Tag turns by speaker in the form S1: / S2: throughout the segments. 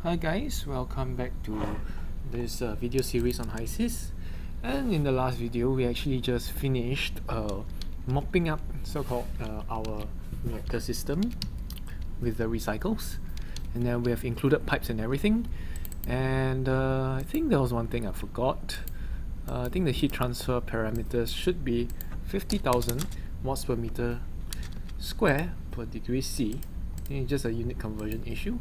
S1: Hi guys, welcome back to this video series on HYSYS. And in the last video, we actually just finished mopping up so-called our reactor system with the recycles, and then we have included pipes and everything. And I think there was one thing I forgot. I think the heat transfer parameters should be 50,000 watts per meter square per degree C. It's just a unit conversion issue.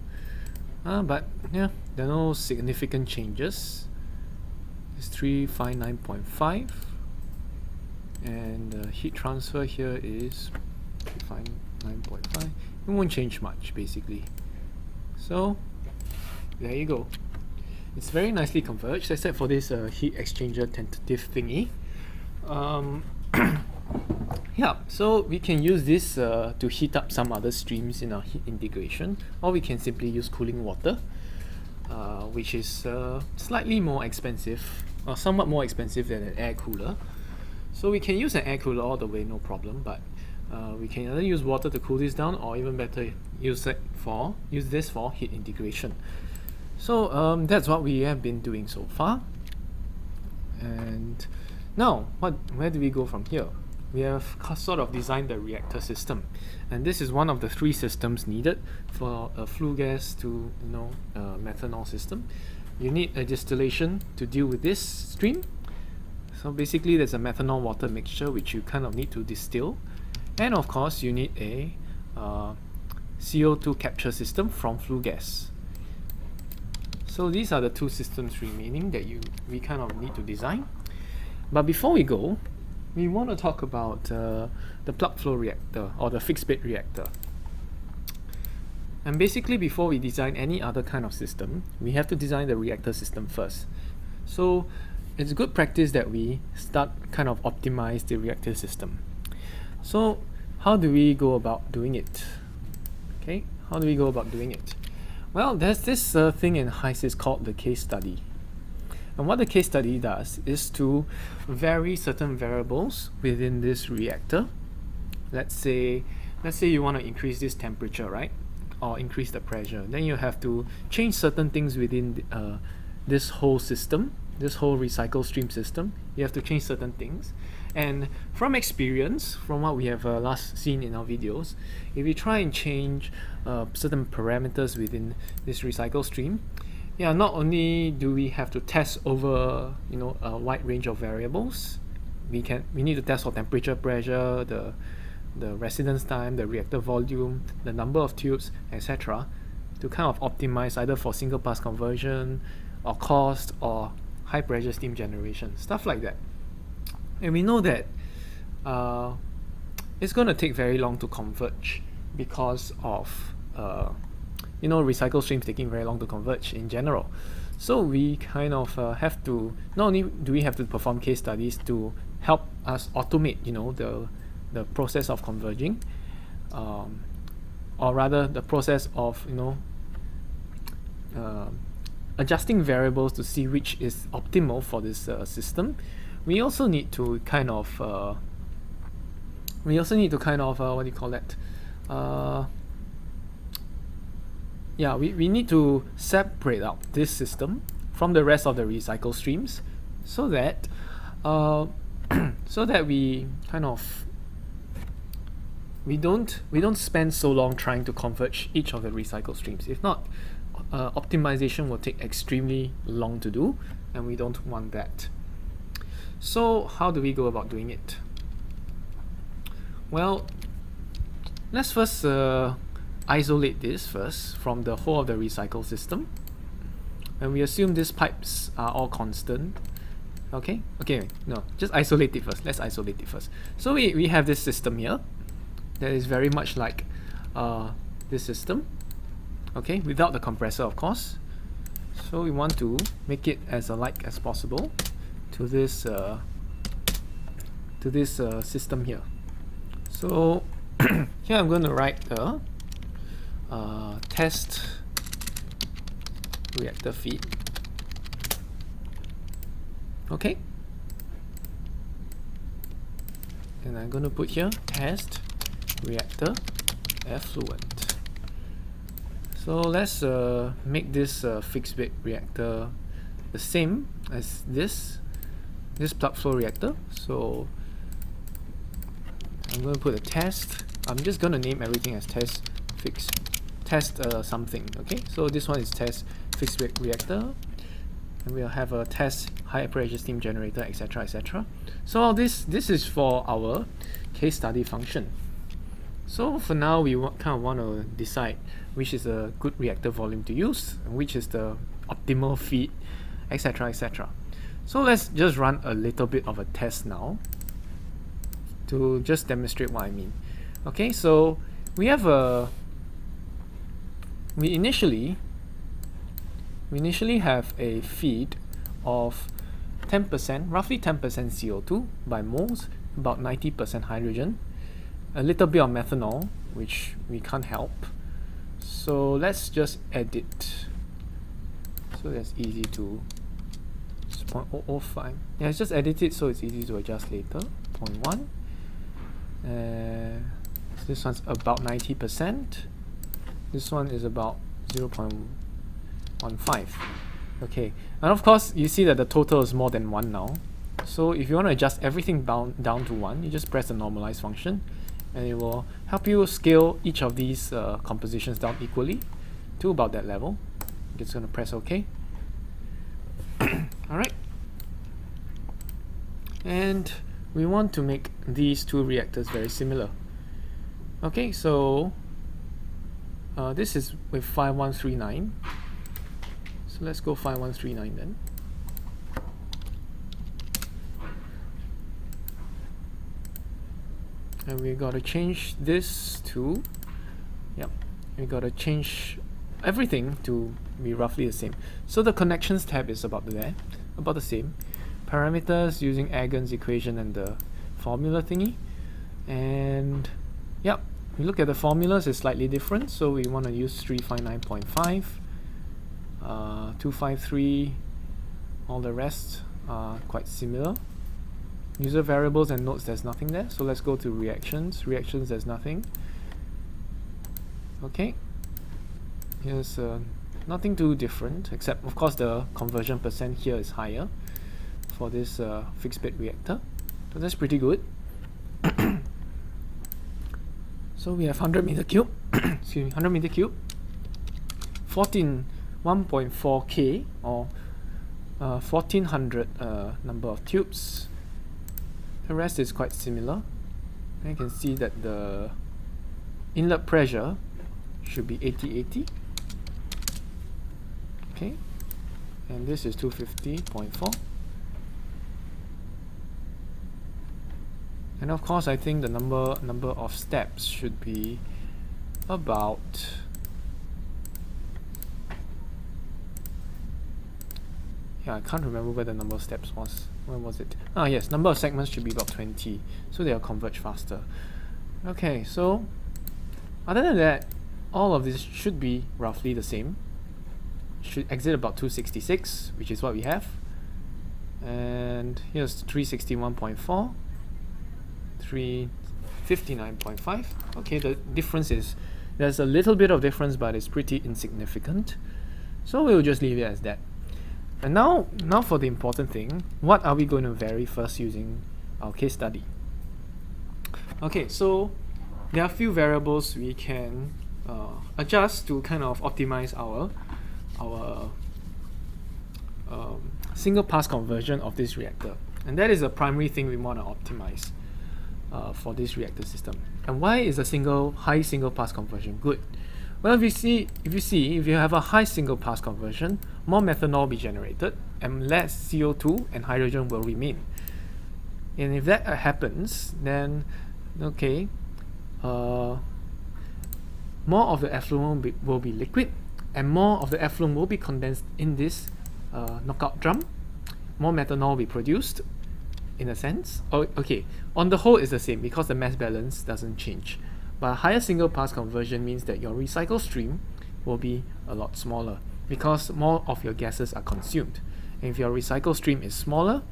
S1: But yeah, there are no significant changes. It's 359.5, and the heat transfer here is 359.5. It won't change much basically. So there you go. It's very nicely converged, except for this heat exchanger tentative thingy. Yeah, so we can use this to heat up some other streams in our heat integration, or we can simply use cooling water, which is slightly more expensive, or somewhat more expensive than an air cooler. So we can use an air cooler all the way, no problem, but we can either use water to cool this down, or even better, use this for heat integration. So that's what we have been doing so far. And now, where do we go from here? We have sort of designed the reactor system, and this is one of the three systems needed for a flue gas to methanol system. You need a distillation to deal with this stream. So basically there's a methanol water mixture which you kind of need to distill, and of course you need a CO2 capture system from flue gas. So these are the two systems remaining that we kind of need to design. But before we go, we want to talk about the plug flow reactor, or the fixed bed reactor. And basically, before we design any other kind of system, we have to design the reactor system first. So it's good practice that we start kind of optimize the reactor system. So how do we go about doing it? Okay, how do we go about doing it? Well, there's this thing in HYSYS called the case study. And what the case study does is to vary certain variables within this reactor. Let's say you want to increase this temperature, right? Or increase the pressure. Then you have to change certain things within this whole system, this whole recycle stream system. You have to change certain things. And from experience, from what we have last seen in our videos, if we try and change certain parameters within this recycle stream, yeah, not only do we have to test over a wide range of variables, we need to test for temperature, pressure, the residence time, the reactor volume, the number of tubes, etc., to kind of optimize either for single pass conversion or cost or high pressure steam generation, stuff like that. And we know that it's going to take very long to converge because of recycle streams taking very long to converge in general. So we kind of have to, not only do we have to perform case studies to help us automate the process of converging, or rather the process of adjusting variables to see which is optimal for this system. We also need to kind of what do you call that? We need to separate out this system from the rest of the recycle streams, so that we kind of we don't spend so long trying to converge each of the recycle streams. If not, optimization will take extremely long to do, and we don't want that. So how do we go about doing it? Well, let's first isolate this first from the whole of the recycle system, and we assume these pipes are all constant. Okay, no, just isolate it first. Let's isolate it first. So we have this system here that is very much like this system, okay, without the compressor, of course. So we want to make it as alike as possible to this system here. So here I'm going to write the test reactor feed. Okay, and I'm going to put here test reactor effluent. So let's make this fixed bed reactor the same as this plug flow reactor. So I'm going to put a test. I'm just going to name everything as test something. Okay, so this one is test fixed bed reactor, and we'll have a test high pressure steam generator, etc., etc. So all this is for our case study function. So for now, we kind of want to decide which is a good reactor volume to use and which is the optimal feed, etc., etc. So let's just run a little bit of a test now to just demonstrate what I mean. Okay, so we have we initially have a feed of 10%, roughly 10% CO2 by moles, about 90% hydrogen, a little bit of methanol, which we can't help. So let's just edit. So that's easy to 0.005. Yeah, let's just edit it so it's easy to adjust later. 0.1. This one's about 90%. This one is about 0.15. Okay, and of course you see that the total is more than 1 now. So if you want to adjust everything down to 1, you just press the normalize function, and it will help you scale each of these compositions down equally to about that level. I'm just going to press OK. Alright. And we want to make these two reactors very similar. Okay, so this is with 5139. So let's go 5139 then. And we got to change this to, yep, we got to change everything to be roughly the same. So the connections tab is about the same. Parameters using Agon's equation and the formula thingy. And yep, we look at the formulas, it's slightly different. So we want to use 359.5, 253, all the rest are quite similar. User variables and nodes, there's nothing there. So let's go to reactions. Reactions, there's nothing. Okay. Here's nothing too different, except of course the conversion percent here is higher for this fixed bed reactor. So that's pretty good. So we have 100 meter cube, excuse me, 100 meter cube, 1.4 K or 1400 number of tubes. The rest is quite similar. And you can see that the inlet pressure should be 80. Okay, and this is 250.4. And of course, I think the number of steps should be about I can't remember where the number of steps was. Where was it? Ah, yes, number of segments should be about 20, so they'll converge faster. Okay, so other than that, all of this should be roughly the same. Should exit about 266, which is what we have. And here's 361.4, 359.5. Okay, the difference is, there's a little bit of difference, but it's pretty insignificant. So we'll just leave it as that. And now for the important thing, what are we going to vary first using our case study? Okay, so there are a few variables we can adjust to kind of optimize our single pass conversion of this reactor, and that is the primary thing we want to optimize for this reactor system. And why is a high single pass conversion good? Well, if you have a high single pass conversion, more methanol will be generated and less CO2 and hydrogen will remain. And if that happens, then okay, more of the effluent will be liquid, and more of the effluent will be condensed in this knockout drum. More methanol will be produced, in a sense. Okay, on the whole it's the same because the mass balance doesn't change. But a higher single pass conversion means that your recycle stream will be a lot smaller because more of your gases are consumed. And if your recycle stream is smaller,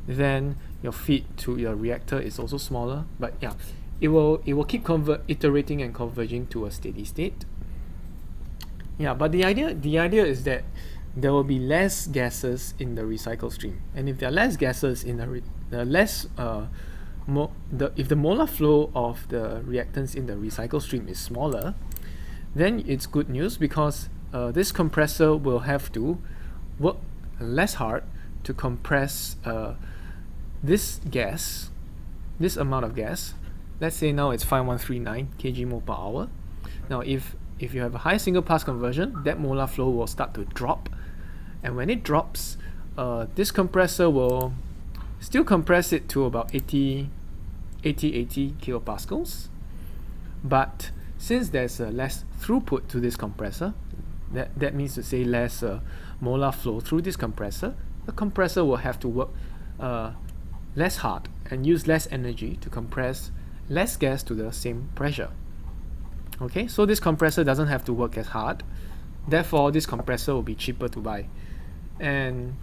S1: then your feed to your reactor is also smaller. But yeah, it will keep iterating and converging to a steady state. Yeah, but the idea is that there will be less gases in the recycle stream, and if there are less gases in the less if the molar flow of the reactants in the recycle stream is smaller, then it's good news, because this compressor will have to work less hard to compress this amount of gas. Let's say now it's 5139 kg per hour. Now if you have a high single pass conversion, that molar flow will start to drop, and when it drops, this compressor will still compress it to about 80 kilopascals, but since there's less throughput to this compressor, that means to say less molar flow through this compressor, the compressor will have to work less hard and use less energy to compress less gas to the same pressure. Okay, so this compressor doesn't have to work as hard, therefore this compressor will be cheaper to buy. And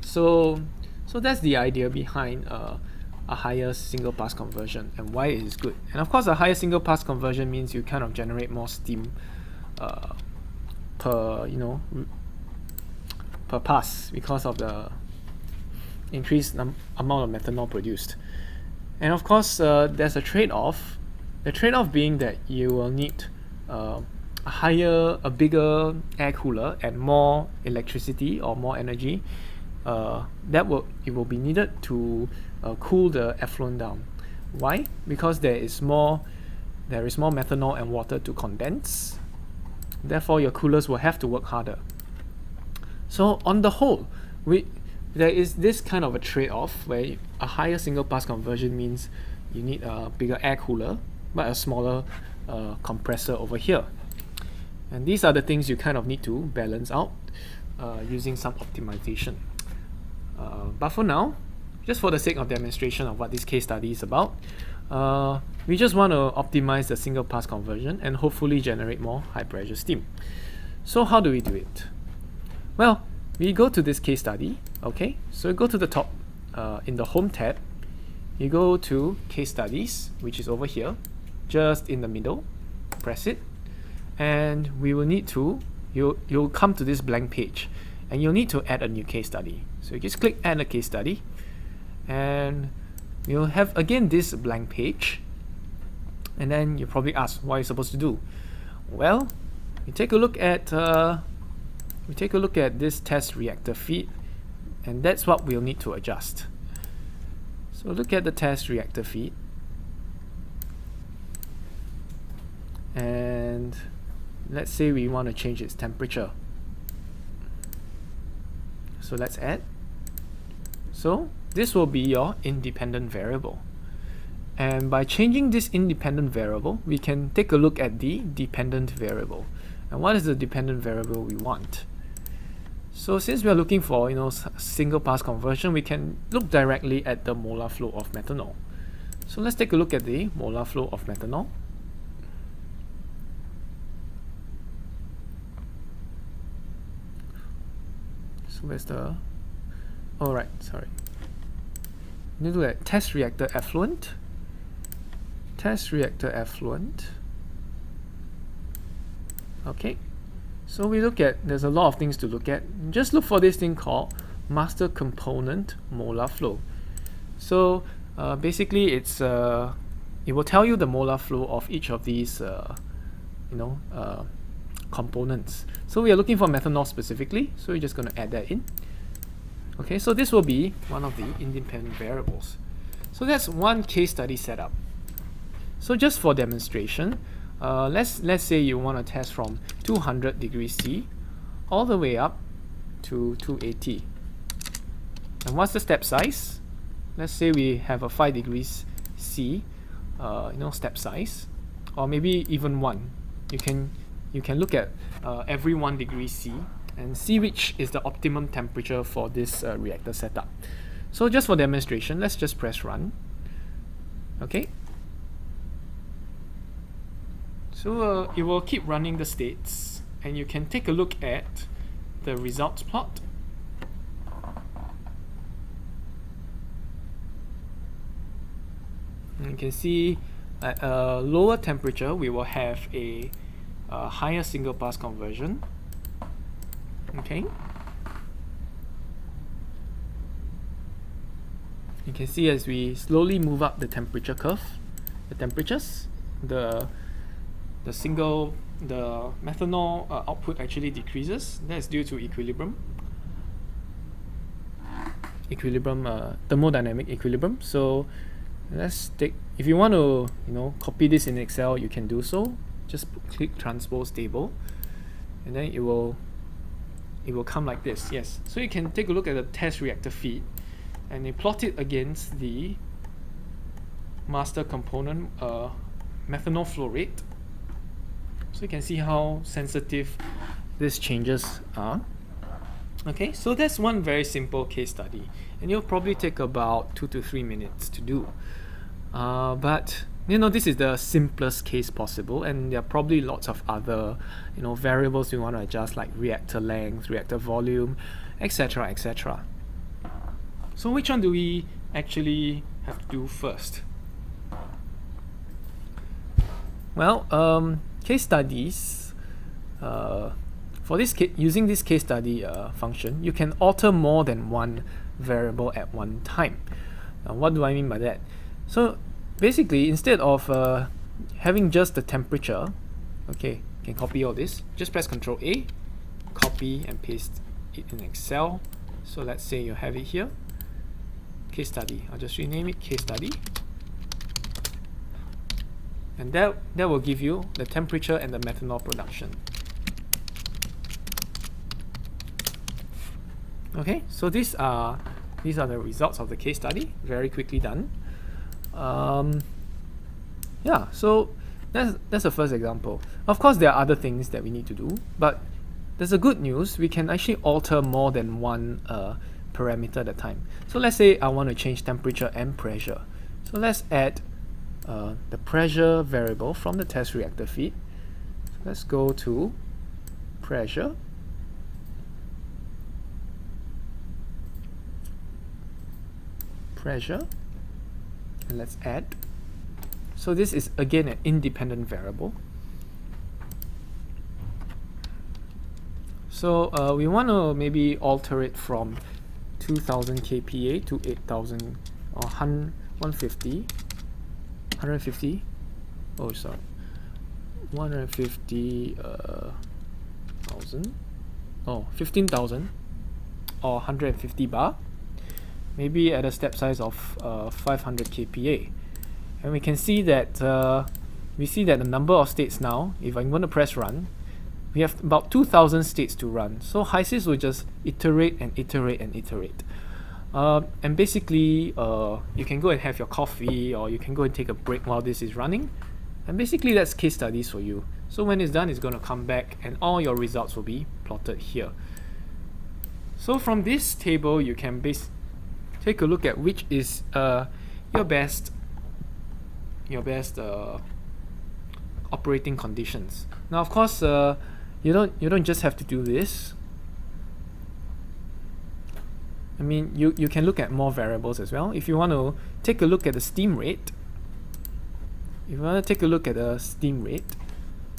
S1: so that's the idea behind a higher single pass conversion and why it is good. And of course, a higher single pass conversion means you kind of generate more steam per pass, because of the increased amount of methanol produced. And of course, there's a trade-off. The trade-off being that you will need a bigger air cooler and more electricity or more energy. It will be needed to cool the effluent down. Why? Because there is more methanol and water to condense. Therefore, your coolers will have to work harder. So on the whole, there is this kind of a trade-off where a higher single pass conversion means you need a bigger air cooler but a smaller compressor over here. And these are the things you kind of need to balance out using some optimization. But for now, just for the sake of demonstration of what this case study is about, we just want to optimize the single pass conversion and hopefully generate more high pressure steam. So how do we do it? Well, we go to this case study. Okay, so you go to the top in the home tab, you go to case studies, which is over here, just in the middle, press it, and we will need to, you'll come to this blank page and you'll need to add a new case study. So you just click add a case study, and you'll have again this blank page, and then you probably ask, what are you supposed to do? Well, we take a look at this test reactor feed, and that's what we'll need to adjust. So look at the test reactor feed, and let's say we want to change its temperature. So let's add. So this will be your independent variable, and by changing this independent variable, we can take a look at the dependent variable. And what is the dependent variable we want? So since we are looking for single pass conversion, we can look directly at the molar flow of methanol. So let's take a look at the molar flow of methanol. So where's the, alright, sorry. We need to look at test reactor effluent. Test reactor effluent. Okay. So we look at, there's a lot of things to look at. Just look for this thing called master component molar flow. So basically it will tell you the molar flow of each of these components. So we are looking for methanol specifically, so we're just going to add that in. Okay, so this will be one of the independent variables. So that's one case study setup. So just for demonstration, let's say you want to test from 200 degrees C all the way up to 280. And what's the step size? Let's say we have a 5 degrees C step size, or maybe even 1. You can look at every 1 degree C and see which is the optimum temperature for this reactor setup. So just for demonstration, let's just press run. Okay. So it will keep running the states, and you can take a look at the results plot. And you can see at a lower temperature we will have a higher single pass conversion. Okay. You can see as we slowly move up the temperature curve, the temperatures, the methanol output actually decreases. That's due to thermodynamic equilibrium. So let's take, if you want to copy this in Excel, you can do so. Just click transpose table, and then it will come like this. Yes, so you can take a look at the test reactor feed, and you plot it against the master component methanol flow rate. So you can see how sensitive these changes are. Okay, so that's one very simple case study, and you'll probably take about 2 to 3 minutes to do. But this is the simplest case possible, and there are probably lots of other variables you want to adjust, like reactor length, reactor volume, etc., etc. So which one do we actually have to do first? Well, case studies, for this using this case study function, you can alter more than one variable at one time. Now, what do I mean by that? So basically, instead of having just the temperature, okay, you can copy all this. Just press Ctrl A, copy and paste it in Excel. So let's say you have it here, case study. I'll just rename it case study. And that will give you the temperature and the methanol production. Okay, so these are the results of the case study. Very quickly done. Yeah, so that's the first example. Of course, there are other things that we need to do, but there's a good news. We can actually alter more than one parameter at a time. So let's say I want to change temperature and pressure. So let's add the pressure variable from the test reactor feed. So let's go to pressure. And let's add. So this is again an independent variable. So we want to maybe alter it from 2000 kPa to 8000 or 150. Oh, sorry, 150,000. Oh, 15,000 or 150 bar. Maybe at a step size of 500 kPa, and we can see that the number of states now, if I'm going to press run, we have about 2,000 states to run. So HYSYS will just iterate and iterate and iterate. And basically, you can go and have your coffee, or you can go and take a break while this is running. And basically, that's case studies for you. So when it's done, it's going to come back, and all your results will be plotted here. So from this table, you can take a look at which is your best operating conditions. Now, of course, you don't just have to do this. I mean, you can look at more variables as well. If you want to take a look at the steam rate,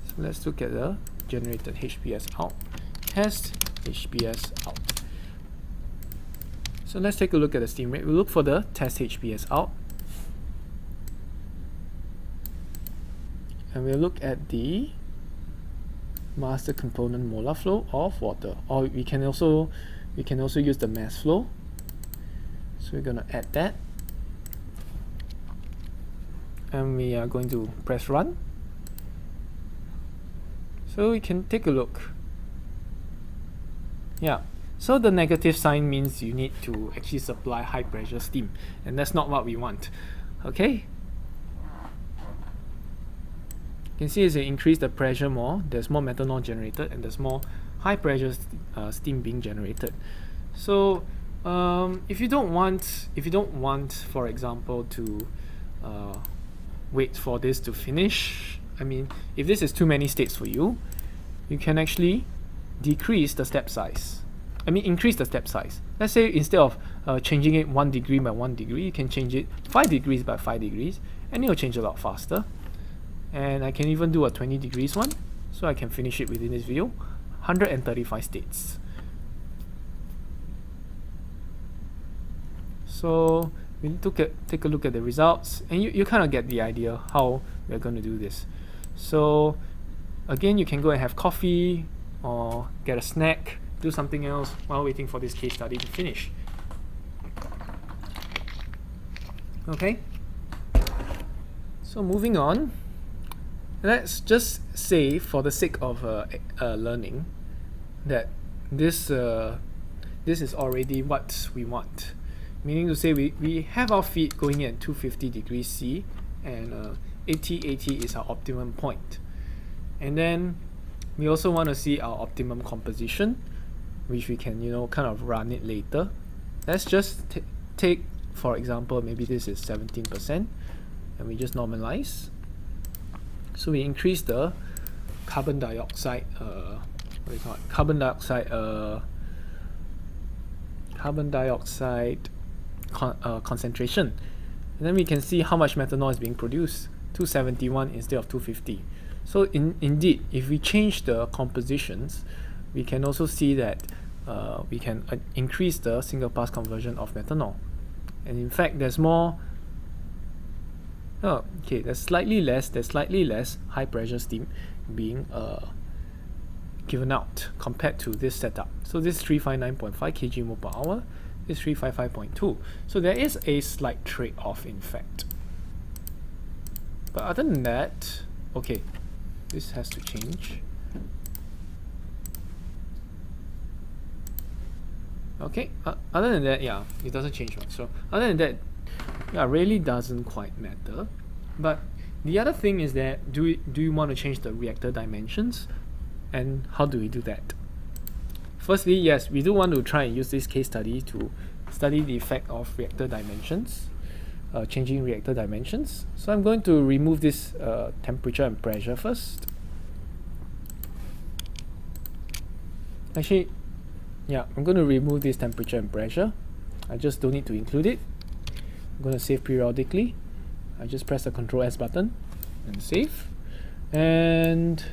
S1: so let's look at the generated HPS out, test HPS out. So let's take a look at the steam rate. We'll look for the test HPS out, and we'll look at the master component molar flow of water, or we can also use the mass flow. So we're going to add that, and we are going to press run. So we can take a look. Yeah, so the negative sign means you need to actually supply high pressure steam, and that's not what we want. Okay, you can see as you increase the pressure more, there's more methanol generated, and there's more high pressure steam being generated. So if you don't want, for example, to wait for this to finish, I mean, if this is too many states for you, you can actually increase the step size. Let's say instead of changing it 1 degree by 1 degree, you can change it 5 degrees by 5 degrees, and it will change a lot faster. And I can even do a 20 degrees one. so I can finish it within this video. 135 states. So we need to take a look at the results, and you kind of get the idea how we're going to do this. So again, you can go and have coffee or get a snack, do something else while waiting for this case study to finish. Okay, so moving on, let's just say, for the sake of learning, that this is already what we want. Meaning to say, we have our feed going in at 250 degrees C, and 80 is our optimum point. And then we also want to see our optimum composition, which we can, kind of run it later. Let's just take, for example, maybe this is 17%, and we just normalize. So we increase the carbon dioxide, carbon dioxide concentration, and then we can see how much methanol is being produced, 271 instead of 250. So indeed, if we change the compositions, we can also see that we can increase the single pass conversion of methanol. And in fact, there's more. There's slightly less high pressure steam being given out compared to this setup. So this 359.5 kg mole per hour, this 355.2. So there is a slight trade-off, in fact. But other than that, okay, this has to change. Okay, other than that, yeah, it doesn't change much. So other than that, yeah, really doesn't quite matter. But the other thing is that, do you want to change the reactor dimensions? And how do we do that? Firstly, yes, we do want to try and use this case study to study the effect of reactor dimensions, changing reactor dimensions. So I'm going to remove this temperature and pressure first. Actually, yeah, I'm going to remove this temperature and pressure. I just don't need to include it. I'm going to save periodically. I just press the Ctrl S button and save. And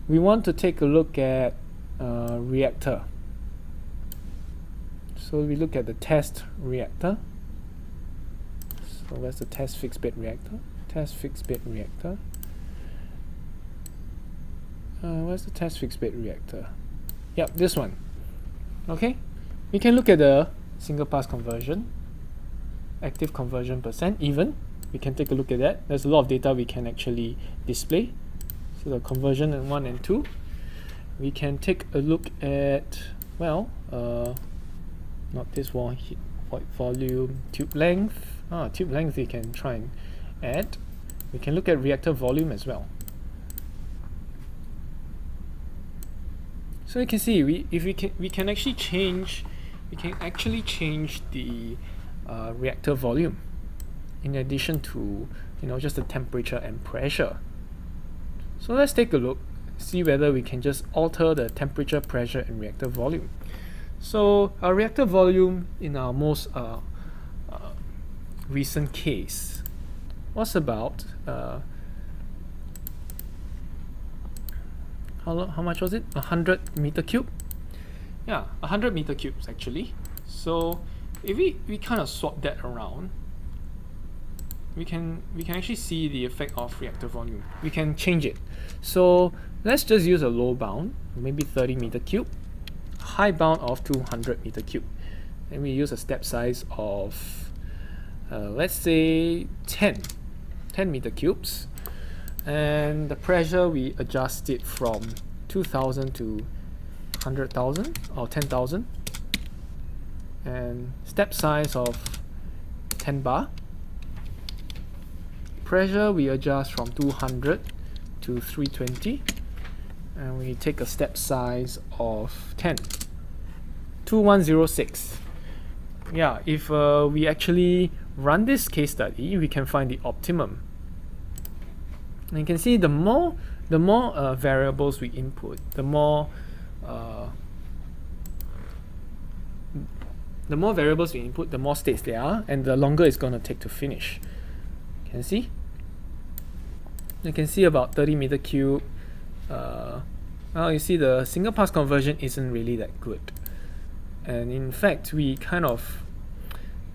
S1: we want to take a look at reactor. So we look at the test reactor. So where's the test fixed bed reactor? Test fixed bed reactor. Where's the test fixed bed reactor? Yep, this one. Okay, we can look at the single pass conversion, active conversion percent, even. We can take a look at that. There's a lot of data we can actually display. So the conversion in 1 and 2. We can take a look at, well, not this one, volume, tube length. Tube length we can try and add. We can look at reactor volume as well. So you can see, we can actually change the reactor volume, in addition to just the temperature and pressure. So let's take a look, see whether we can just alter the temperature, pressure, and reactor volume. So our reactor volume in our most recent case was about how much was it? 100 meter cube. Yeah, 100 meter cubes actually. So if we kind of swap that around, we can actually see the effect of reactor volume. We can change it. So let's just use a low bound, maybe 30 meter cube, high bound of 200 meter cube, and we use a step size of let's say 10 meter cubes, and the pressure we adjust it from 2000 to 100,000 or 10,000, and step size of 10 bar. Pressure we adjust from 200 to 320, and we take a step size of 10. 2106. Yeah, if we actually run this case study, we can find the optimum. And you can see the more variables we input, the more variables we input, the more states there are, and the longer it's going to take to finish. You can see about 30 meter cube, well, you see the single pass conversion isn't really that good, and in fact we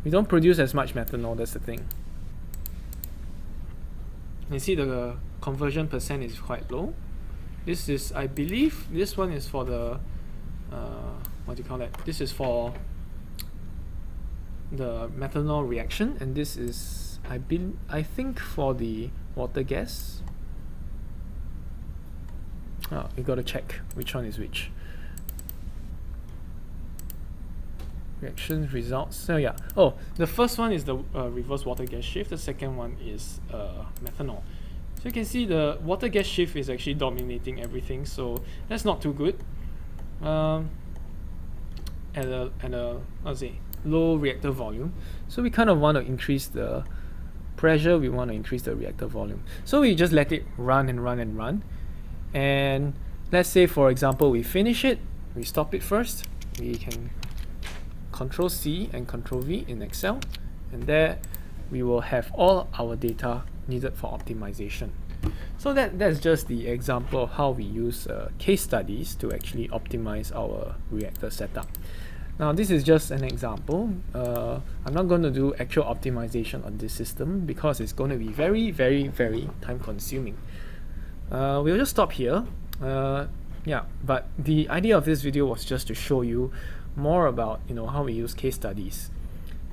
S1: don't produce as much methanol. That's the thing. You see the conversion percent is quite low. This is, I believe, this one is for the what do you call that? This is for the methanol reaction, and this is, I think, for the water gas. Oh, you gotta check which one is which. Reaction results. So yeah. Oh, the first one is the reverse water gas shift. The second one is methanol. So you can see the water gas shift is actually dominating everything. So that's not too good. At a let's say low reactor volume. So we kind of want to increase the pressure. We want to increase the reactor volume. So we just let it run and run and run. And let's say, for example, we finish it. We stop it first. We can Control C and Control V in Excel, and there we will have all our data needed for optimization. So that's just the example of how we use case studies to actually optimize our reactor setup. Now this is just an example. I'm not going to do actual optimization on this system because it's going to be very, very, very time consuming. We'll just stop here. Yeah, but the idea of this video was just to show you more about how we use case studies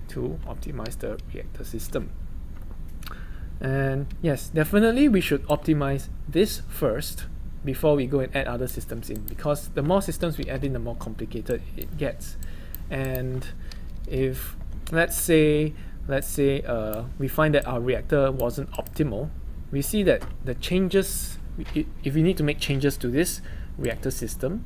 S1: to optimize the reactor system. And yes, definitely we should optimize this first before we go and add other systems in, because the more systems we add in, the more complicated it gets. And if let's say we find that our reactor wasn't optimal, we see that the changes, if we need to make changes to this reactor system,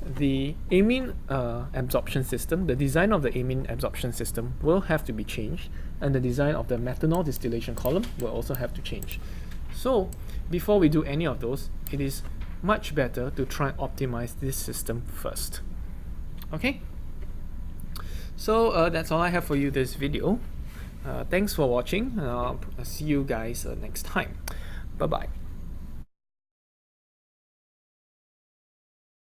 S1: the amine absorption system, the design of the amine absorption system will have to be changed, and the design of the methanol distillation column will also have to change. So before we do any of those, it is much better to try and optimize this system first. Okay, so that's all I have for you this video. Thanks for watching. I'll see you guys next time. Bye bye.